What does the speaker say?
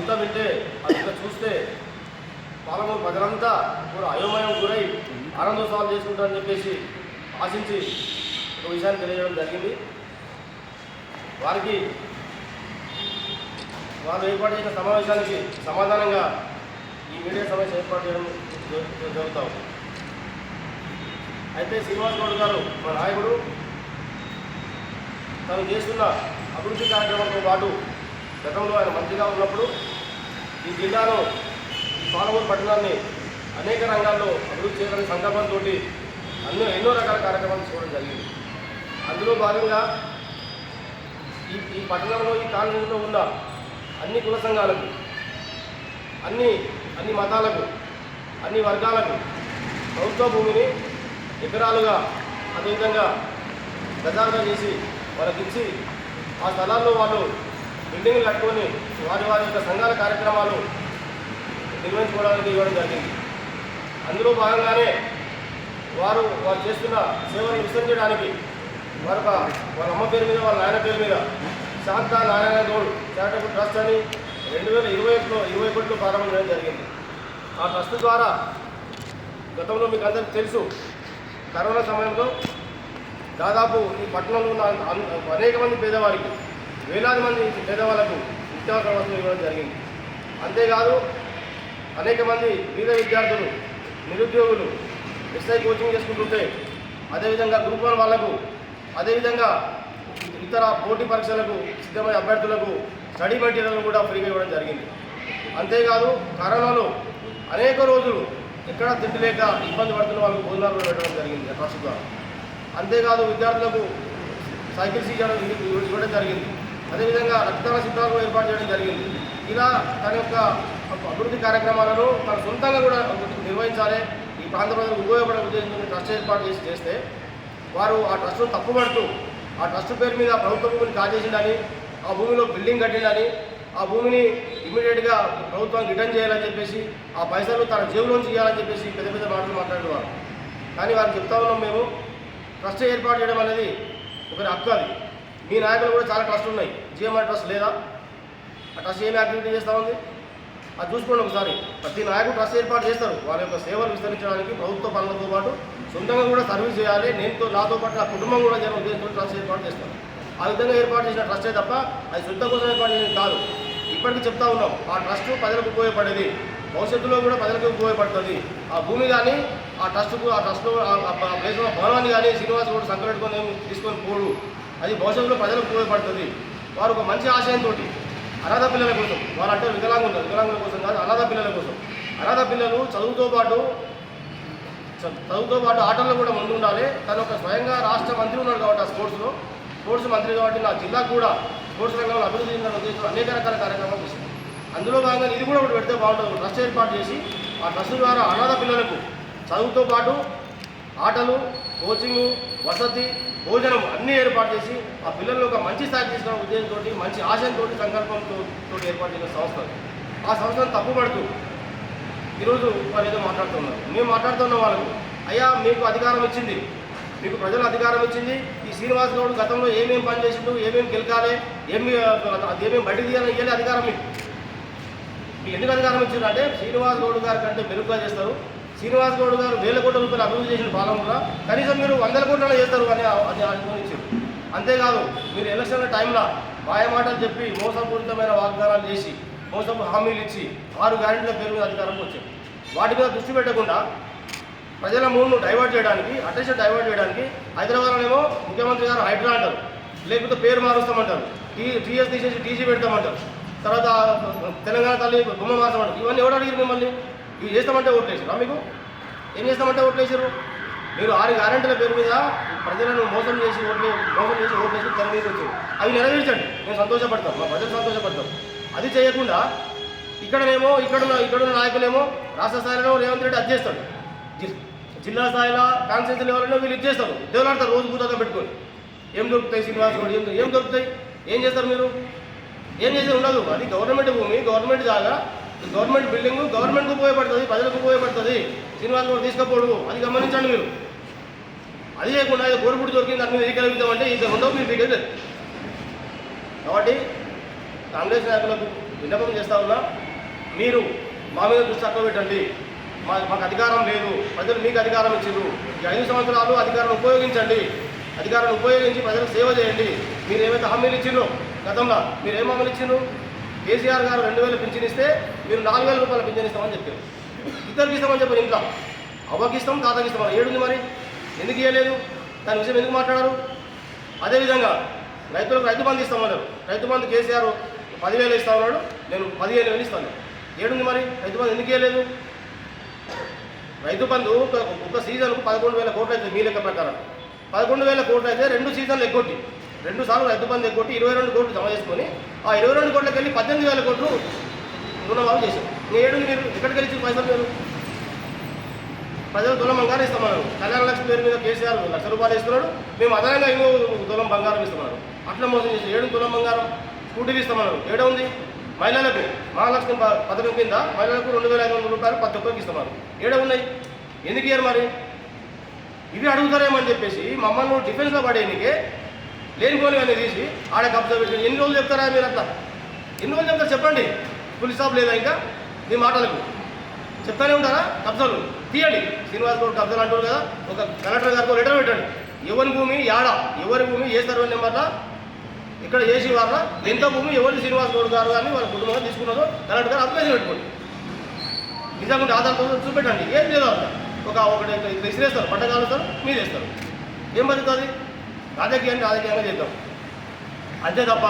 ఇంత వింటే అది ఇంత చూస్తే పాలమూరు ప్రజలంతా కూడా అయోమయం గురై ఆనందోత్సవాలు చేసుకుంటారని చెప్పేసి ఆశించి ఒక విషయాన్ని తెలియజేయడం జరిగింది. వారికి వారు ఏర్పాటు చేసిన సమావేశానికి సమాధానంగా ఈ మీడియా సమావేశం ఏర్పాటు చేయడం జరుగుతూ ఉంది. అయితే శ్రీనివాస్ గౌడ్ గారు మా నాయకుడు తను చేస్తున్న అభివృద్ధి కార్యక్రమంతో పాటు గతంలో ఆయన మంత్రిగా ఉన్నప్పుడు ఈ జిల్లాలో పాలమూరు పట్టణాన్ని అనేక రంగాల్లో అభివృద్ధి చేయాలనే సంకల్పంతో ఎన్నో రకాల కార్యక్రమాలు తీసుకోవడం జరిగింది. అందులో భాగంగా ఈ పట్టణంలో ఈ కాలనీలో ఉన్న అన్ని కుల సంఘాలకు అన్ని మతాలకు అన్ని వర్గాలకు ప్రభుత్వ భూమిని ఎకరాలుగా అదేవిధంగా గజాలుగా చేసి వాళ్ళకి ఇచ్చి ఆ స్థలాల్లో వాళ్ళు బిల్డింగ్లు కట్టుకొని వారి యొక్క సంఘాల కార్యక్రమాలు నిర్వహించుకోవడానికి ఇవ్వడం జరిగింది. అందులో భాగంగానే వారు చేస్తున్న సేవలను విస్తరించడానికి వాళ్ళ అమ్మ పేరు మీద వాళ్ళ నాయన పేరు మీద శాంత నారాయణ గౌడ్ చారిటబుల్ ట్రస్ట్ అని 2021లో 20 ప్రారంభం చేయడం జరిగింది. ఆ ట్రస్ట్ ద్వారా గతంలో మీకు అందరికీ తెలుసు, కరోనా సమయంలో దాదాపు ఈ పట్టణంలో ఉన్న అనేక మంది పేదవారికి వేలాది మంది పేదవాళ్లకు నిత్యావసర వస్తువులు ఇవ్వడం జరిగింది. అంతేకాదు అనేక మంది పేద విద్యార్థులు నిరుద్యోగులు ఎస్ఐ కోచింగ్ చేసుకుంటుంటే అదేవిధంగా గ్రూప్ 1 వాళ్లకు అదేవిధంగా ఇతర పోటీ పరీక్షలకు సిద్ధమయ్యే అభ్యర్థులకు స్టడీ మెటీరియల్ కూడా ఫ్రీగా ఇవ్వడం జరిగింది. అంతేకాదు కరోనాలో అనేక రోజులు ఎక్కడా తిండి లేక ఇబ్బంది పడుతున్న వాళ్ళకు భోజనాలు పెట్టడం జరిగింది ట్రస్ట్ ద్వారా. అంతేకాదు విద్యార్థులకు సైకిల్ సీజన్ ఇవ్వడం జరిగింది. అదేవిధంగా రక్తదాన శిబిరాలు ఏర్పాటు చేయడం జరిగింది. ఇలా తన యొక్క అభివృద్ధి కార్యక్రమాలను తన సొంతంగా కూడా నిర్వహించాలి, ఈ ప్రాంత ప్రజలకు ఉపయోగపడే ఉద్దేశంతో ట్రస్ట్ ఏర్పాటు చేస్తే వారు ఆ ట్రస్ట్ను తప్పుపడుతూ ఆ ట్రస్ట్ పేరు మీద ప్రభుత్వ భూమిని కాజేసిందని, ఆ భూమిలో బిల్డింగ్ కట్టిందని, ఆ భూమిని ఇమీడియట్గా ప్రభుత్వానికి రిటర్న్ చేయాలని చెప్పేసి ఆ పైసలు తన జేబులోంచి ఇవ్వాలని చెప్పేసి పెద్ద పెద్ద మాటలు మాట్లాడేవారు. కానీ వారికి చెప్తా ఉన్నాం, మేము ట్రస్ట్ ఏర్పాటు చేయడం అనేది ఒకరి హక్కు. అది మీ నాయకులు కూడా చాలా ట్రస్ట్ ఉన్నాయి. జిఎంఆర్ ట్రస్ట్ లేదా? ఆ ట్రస్ట్ ఏమి యాక్టివిటీ చేస్తూ ఉంది అది చూసుకోండి ఒకసారి. ప్రతి నాయకుడు ట్రస్ట్ ఏర్పాటు చేస్తారు వాళ్ళ యొక్క సేవలు విస్తరించడానికి, ప్రభుత్వ పనులతో పాటు సొంతంగా కూడా సర్వీస్ చేయాలి, నాతో పాటు నా కుటుంబం కూడా జరిగిన ఉద్దేశంతో ట్రస్ట్ ఏర్పాటు చేస్తాను. ఆ విధంగా ఏర్పాటు చేసిన ట్రస్టే తప్ప అది సొంత కోసం ఏర్పాటు చేసేది కాదు. ఇప్పటికీ చెప్తా ఉన్నాం, ఆ ట్రస్ట్ ప్రజలకు ఉపయోగపడేది, భవిష్యత్తులో కూడా ప్రజలకు ఉపయోగపడుతుంది. ఆ భూమి కానీ ఆ ట్రస్ట్లో ప్లేస్లో భవనాన్ని కానీ శ్రీనివాస్ గౌడ్ సంకలెట్టుకొని తీసుకొని పోడు, అది భవిష్యత్తులో ప్రజలకు ఉపయోగపడుతుంది. వారు ఒక మంచి ఆశయంతో అనాథ పిల్లల కోసం, వాళ్ళంటే వికలాంగుల కోసం కాదు, అనాథ పిల్లల కోసం. అనాథ పిల్లలు చదువుతో పాటు ఆటల్లో కూడా ముందు ఉండాలి. తను ఒక స్వయంగా రాష్ట్ర మంత్రి ఉన్నాడు కాబట్టి ఆ స్పోర్ట్స్ మంత్రి కాబట్టి నా జిల్లాకు కూడా స్పోర్ట్స్ రంగంలో అభివృద్ధి చెందిన ఉద్దేశంలో అనేక రకాల కార్యక్రమాలు చేసింది. అందులో భాగంగా ఇది కూడా ఒకటి పెడితే బాగుంటుంది. ట్రస్ట్ ఏర్పాటు చేసి ఆ ట్రస్ట్ ద్వారా అనాథ పిల్లలకు చదువుతో పాటు ఆటలు, కోచింగు, వసతి, భోజనం అన్నీ ఏర్పాటు చేసి ఆ పిల్లలను ఒక మంచి స్థాయికి తీసుకున్న ఉద్దేశంతో, మంచి ఆశయంతో, సంకల్పంతో ఏర్పాటు చేసిన సంస్థ. ఆ సంస్థను తప్పుపడుతూ ఈరోజు వారు ఏదో మాట్లాడుతున్నారు. మేము మాట్లాడుతున్న వాళ్ళకు, అయ్యా మీకు అధికారం ఇచ్చింది, మీకు ప్రజలు అధికారం ఇచ్చింది. ఈ శ్రీనివాస్ గౌడ్ గతంలో ఏమేమి పని చేసిండు, ఏమేమి గెలకాలి, ఏమేమి బయట తీయాలని ఇవ్వాలి అధికారం మీకు ఎందుకు అధికారం ఇచ్చిండు అంటే శ్రీనివాస్ గౌడ్ గారి కంటే మెరుగ్గా చేస్తారు. శ్రీనివాస్ గౌడ్ గారు 1000 కోట్ల రూపాయలు అభివృద్ధి చేసిన పాలనలో కనీసం మీరు 100 కోట్ల చేస్తారు అని అది అనుకోనిచ్చారు. అంతేకాదు మీరు ఎలక్షన్ల టైంలో మాయమాటలు చెప్పి మోసపూరితమైన వాగ్దానాలు చేసి మోసపు హామీలు ఇచ్చి 6 గ్యారెంటీల పేరు మీద అధికారంలో వచ్చారు. వాటి మీద దృష్టి పెట్టకుండా ప్రజల మూడును డైవర్ట్ చేయడానికి, అటెన్షన్ డైవర్ట్ చేయడానికి హైదరాబాద్లోనేమో ముఖ్యమంత్రి గారు హైడ్రా అంటారు, లేకపోతే పేరు మారుస్తామంటారు, టీఎస్ తీసేసి టీజీ పెడతామంటారు, తర్వాత తెలంగాణ తల్లి గుమ్మ మార్చమంటారు. ఇవన్నీ ఎవరు అడిగారు మిమ్మల్ని? ఇవి చేస్తామంటే ఓట్లేసారు. మీకు ఏం చేస్తామంటే ఓట్లేసారు? మీరు 6 గ్యారెంటీల పేరు మీద ప్రజలను మోసం చేసి ఓట్లేసి తెర మీద వచ్చారు. అవి నెరవేర్చండి, మేము సంతోషపడతాం, మా ప్రజలు సంతోషపడతాం. అది చేయకుండా ఇక్కడున్న నాయకులేమో రాష్ట్ర స్థాయిలో రేవంత్ రెడ్డి అది చేస్తాడు, జిల్లా స్థాయిలో కాన్స్టిట్యూన్సీ లెవెల్లో వీళ్ళు ఇచ్చేస్తారు, దేవులాడతారు రోజు పూజగా పెట్టుకొని. ఏం దొరుకుతాయి శ్రీనివాస్ గౌడ్? ఏం దొరుకుతాయి? ఏం చేస్తారు మీరు? ఏం చేసేది ఉండదు. అది గవర్నమెంట్ భూమి, గవర్నమెంట్ జాగా, గవర్నమెంట్ బిల్డింగ్, గవర్నమెంట్కి ఉపయోగపడుతుంది, ప్రజలకు ఉపయోగపడుతుంది. శ్రీనివాస్ గౌడ్ తీసుకపోడు, అది గమనించండి మీరు. అది చేయకుండా ఇది కోరుపుడు దొరికింది దాని మీద ఏకలవిద్దామంటే ఇది ఉండవు మీరు దిగలేదు. కాబట్టి కాంగ్రెస్ నాయకులకు విన్నపం చేస్తా ఉన్నా, మీరు మా మీద దృష్టి తక్కువ పెట్టండి. మాకు అధికారం లేదు, ప్రజలు మీకు అధికారం ఇచ్చిండ్రు. ఈ 5 సంవత్సరాలు అధికారాన్ని ఉపయోగించండి, అధికారాన్ని ఉపయోగించి ప్రజలకు సేవ చేయండి. మీరు ఏమైతే హామీలు ఇచ్చిండ్రో గతంలో, మీరు ఏం హామీలు ఇచ్చిండ్రు? కేసీఆర్ గారు 2000 పింఛన్ ఇస్తే మీరు 4000 రూపాయల పింఛన్ ఇస్తామని చెప్పారు. ఇద్దరికి ఇస్తామని చెప్పారు. ఇంట్లో అవ్వకి ఇస్తాం, తాతకి ఇస్తామని ఏడుంది మరి? ఎందుకు ఇవ్వలేదు? దాని విషయం ఎందుకు మాట్లాడారు? అదేవిధంగా రైతులకు రైతు బంధు ఇస్తామన్నారు. రైతు బంధు కేసీఆర్ 10,000 ఇస్తా ఉన్నాడు, నేను 15,000 ఇస్తాను. ఏడుంది మరి? రైతు బంధు ఎందుకు ఇవ్వలేదు? రైతు బంధు ఒక సీజన్కు 11,000 కోట్లు అయితే మీ లెక్క ప్రకారం 11,000 కోట్లు అయితే 2 సీజన్లు ఎగ్గొట్టి 2 సార్లు రైతు బంధు ఎగ్గొట్టి 22 కోట్లు జమ చేసుకొని ఆ 22 కోట్లకి వెళ్ళి 18,000 కోట్లు రుణమాఫీ చేశారు. ఏడుంది? మీరు ఎక్కడికి వెళ్ళి పైసలు మీరు ప్రజలు తులం బంగారం ఇస్తామన్నారు. కళ్యాణ లక్ష్మి పేరు మీద కేసీఆర్ ₹1,00,000 ఇస్తున్నాడు, మేము అదనంగా ఇంకో తులం బంగారం ఇస్తామన్నారు. అట్లా మోసం చేసి 7 తులం బంగారం స్కూటీలు ఇస్తామన్నారు. ఏడ ఉంది? మహిళలకు మహాలక్ష్మి పథకం కింద మహిళలకు 2,500 రూపాయలు ప్రతి ఒక్కరికి ఇస్తున్నారు. ఏడ ఉన్నాయి? ఎందుకు ఇయ్యరు మరి? ఇవి అడుగుతారేమని చెప్పేసి మమ్మల్ని డిఫెన్స్లో పడేయనికే లేనిపోనివన్నీ తీసి ఆడ కబ్జా పెట్టి ఎన్ని రోజులు చెప్తారా మీరు? అట్లా ఎన్ని రోజులు చెప్తారు చెప్పండి. ఫుల్ స్టాప్ లేదా ఇంకా మీ మాటలకు? చెప్తానే ఉంటారా? కబ్జాలు తీయండి. శ్రీనివాస్ గౌడ్ కబ్జాలు అంటారు కదా, ఒక కలెక్టర్ గారికి లెటర్ పెట్టండి. ఎవరి భూమి యాడ, ఎవరి భూమి ఏ సర్వే నెంబర్లా ఇక్కడ చేసి వాళ్ళ ఎంత భూమి ఎవరి శ్రీనివాస్ గౌడ్ గారు కానీ వాళ్ళ కుటుంబంగా తీసుకున్నారో కలెక్టర్ గారు అప్లై పెట్టుకోండి. నిజంగా ఆధార్తో చూపెట్టండి. ఏం లేదు, ఒకటి ఇసిరేస్తారు, పట్టగాలుస్తారు, మీరు వేస్తారు. ఏం బతుకుతుంది? రాజకీయాన్ని రాజకీయంగా చేద్దాం అంతే తప్ప